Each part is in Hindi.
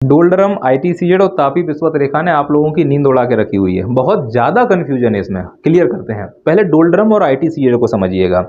डोलड्रम, आईटीसीजेड और तापी विषुवत रेखा ने आप लोगों की नींद उड़ा के रखी हुई है। बहुत ज़्यादा कन्फ्यूजन है इसमें, क्लियर करते हैं। पहले डोलड्रम और आईटीसीजेड को समझिएगा।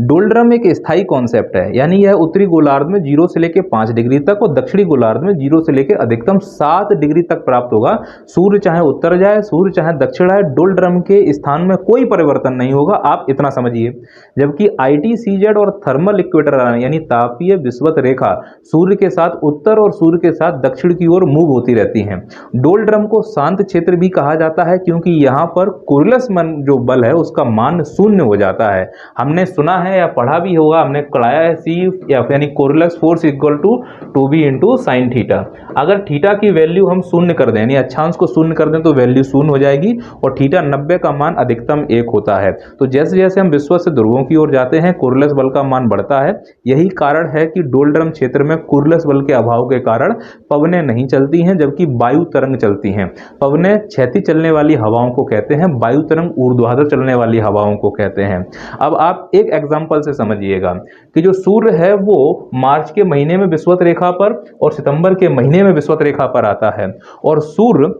डोलड्रम एक स्थायी कॉन्सेप्ट है, यानी यह उत्तरी गोलार्ध में 0 से लेकर 5 डिग्री तक और दक्षिणी गोलार्ध में 0 से लेकर अधिकतम 7 डिग्री तक प्राप्त होगा। सूर्य चाहे उत्तर जाए, सूर्य चाहे दक्षिण आए, डोलड्रम के स्थान में कोई परिवर्तन नहीं होगा, आप इतना समझिए। जबकि आईटीसीजेड और थर्मल इक्वेटर यानी तापीय विषुवत रेखा सूर्य के साथ उत्तर और सूर्य के साथ दक्षिण की ओर मूव होती रहती हैं। डोलड्रम को शांत क्षेत्र भी कहा जाता है, क्योंकि यहाँ पर कोरिलस मन जो बल है उसका मान शून्य हो जाता है। हमने सुना है या पढ़ा भी होगा, हमने पढ़ाया है सी यानी Coriolis force equal to 2b into sine theta. अगर थीटा की वैल्यू हम शून्य कर दें, यानी अक्षांश को शून्य कर दें, तो वैल्यू शून्य हो जाएगी और थीटा 90 का मान अधिकतम 1 होता है। तो जैसे जैसे हम विषुवत से ध्रुवों की ओर जाते हैं, कोरिलस बल का मान बढ़ता है। यही कारण है कि डोलड्रम क्षेत्र में कोरिलस बल के अभाव के कारण पवनें नहीं चलती हैं, जबकि वायु तरंग चलती हैं। पवनें क्षैतिज चलने वाली हवाओं को कहते हैं, वायु तरंग ऊर्ध्वाधर चलने वाली हवाओं को कहते हैं। अब आप एक एग्जांपल से समझिएगा कि जो सूर्य है वो मार्च के महीने में विषुवत रेखा पर और सितंबर के महीने में विषुवत रेखा पर आता है, और सूर्य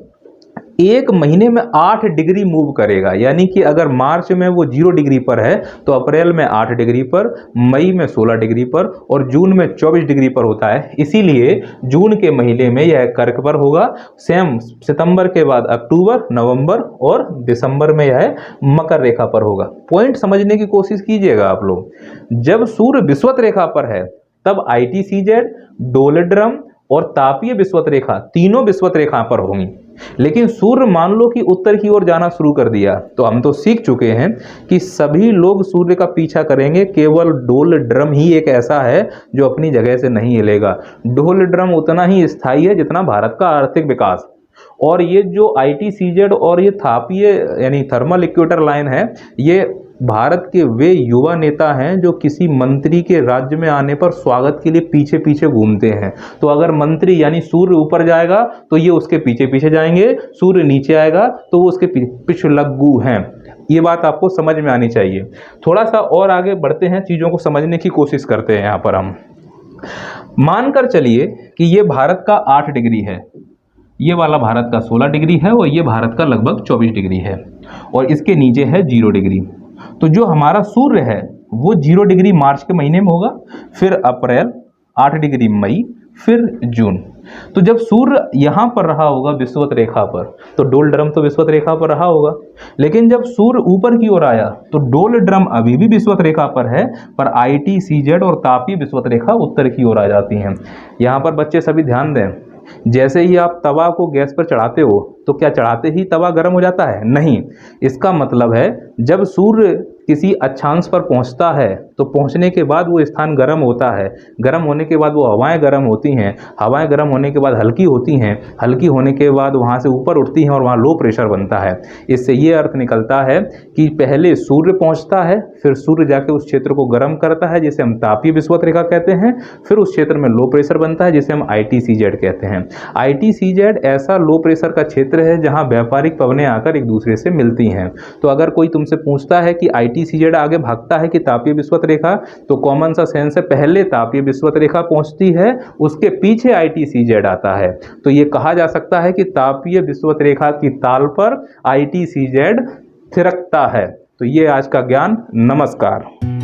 एक महीने में 8 डिग्री मूव करेगा। यानी कि अगर मार्च में वो 0 डिग्री पर है तो अप्रैल में 8 डिग्री पर, मई में 16 डिग्री पर और जून में 24 डिग्री पर होता है। इसीलिए जून के महीने में यह कर्क पर होगा। सेम सितंबर के बाद अक्टूबर, नवंबर और दिसंबर में यह मकर रेखा पर होगा। पॉइंट समझने की कोशिश कीजिएगा आप लोग। जब सूर्य विषुवत रेखा पर है तब आईटीसीजेड, डोलड्रम और तापीय विषुवत रेखा तीनों विषुवत रेखा पर होंगी। लेकिन सूर्य मान लो कि उत्तर की ओर जाना शुरू कर दिया, तो हम तो सीख चुके हैं कि सभी लोग सूर्य का पीछा करेंगे, केवल डोलड्रम ही एक ऐसा है जो अपनी जगह से नहीं हिलेगा। डोलड्रम उतना ही स्थायी है जितना भारत का आर्थिक विकास। और ये जो आईटीसीजेड और ये तापीय यानी थर्मल इक्वेटर लाइन है, ये भारत के वे युवा नेता हैं जो किसी मंत्री के राज्य में आने पर स्वागत के लिए पीछे पीछे घूमते हैं। तो अगर मंत्री यानी सूर्य ऊपर जाएगा तो ये उसके पीछे पीछे जाएंगे, सूर्य नीचे आएगा तो वो उसके पिछलग्गू हैं। ये बात आपको समझ में आनी चाहिए। थोड़ा सा और आगे बढ़ते हैं, चीज़ों को समझने की कोशिश करते हैं। यहाँ पर हम मानकर चलिए कि ये भारत का 8 डिग्री है, ये वाला भारत का 16 डिग्री है और ये भारत का लगभग 24 डिग्री है और इसके नीचे है 0 डिग्री। तो जो हमारा सूर्य है वो 0 डिग्री मार्च के महीने में होगा, फिर अप्रैल, 8 डिग्री मई, फिर जून। तो जब सूर्य यहाँ पर रहा होगा विषुवत रेखा पर, तो डोलड्रम तो विषुवत रेखा पर रहा होगा। लेकिन जब सूर्य ऊपर की ओर आया तो डोलड्रम अभी भी विषुवत रेखा पर है, पर आईटीसीजेड और तापीय विषुवत रेखा उत्तर की ओर आ जाती हैं। यहाँ पर बच्चे सभी ध्यान दें, जैसे ही आप तवा को गैस पर चढ़ाते हो तो क्या चढ़ाते ही तवा गर्म हो जाता है? नहीं। इसका मतलब है जब सूर्य किसी अक्षांश पर पहुंचता है तो पहुंचने के बाद वो स्थान गर्म होता है। गर्म होने के बाद वो हवाएं गर्म होती हैं, हवाएं गर्म होने के बाद हल्की होती हैं, हल्की होने के बाद वहां से ऊपर उठती हैं और वहां लो प्रेशर बनता है। इससे ये अर्थ निकलता है कि पहले सूर्य पहुंचता है, फिर सूर्य जाके उस क्षेत्र को गर्म करता है जिसे हम तापीय विषुवत रेखा कहते हैं, फिर उस क्षेत्र में लो प्रेशर बनता है जिसे हम आईटीसीजेड कहते हैं। आईटीसीजेड ऐसा लो प्रेशर का क्षेत्र है जहां व्यापारिक पवनें आकर एक दूसरे से मिलती हैं। तो अगर कोई तुमसे पूछता है कि आईटीसीजेड आगे भागता है कि तापीय विषुवत रेखा, तो कॉमन सा सेंस है, पहले तापीय विषुवत रेखा पहुंचती है, उसके पीछे आईटीसीजेड आता है। तो ये कहा जा सकता है कि तापीय विषुवत रेखा की ताल पर आईटीसीजेड थिरकता है। तो ये आज का ज्ञान। नमस्कार।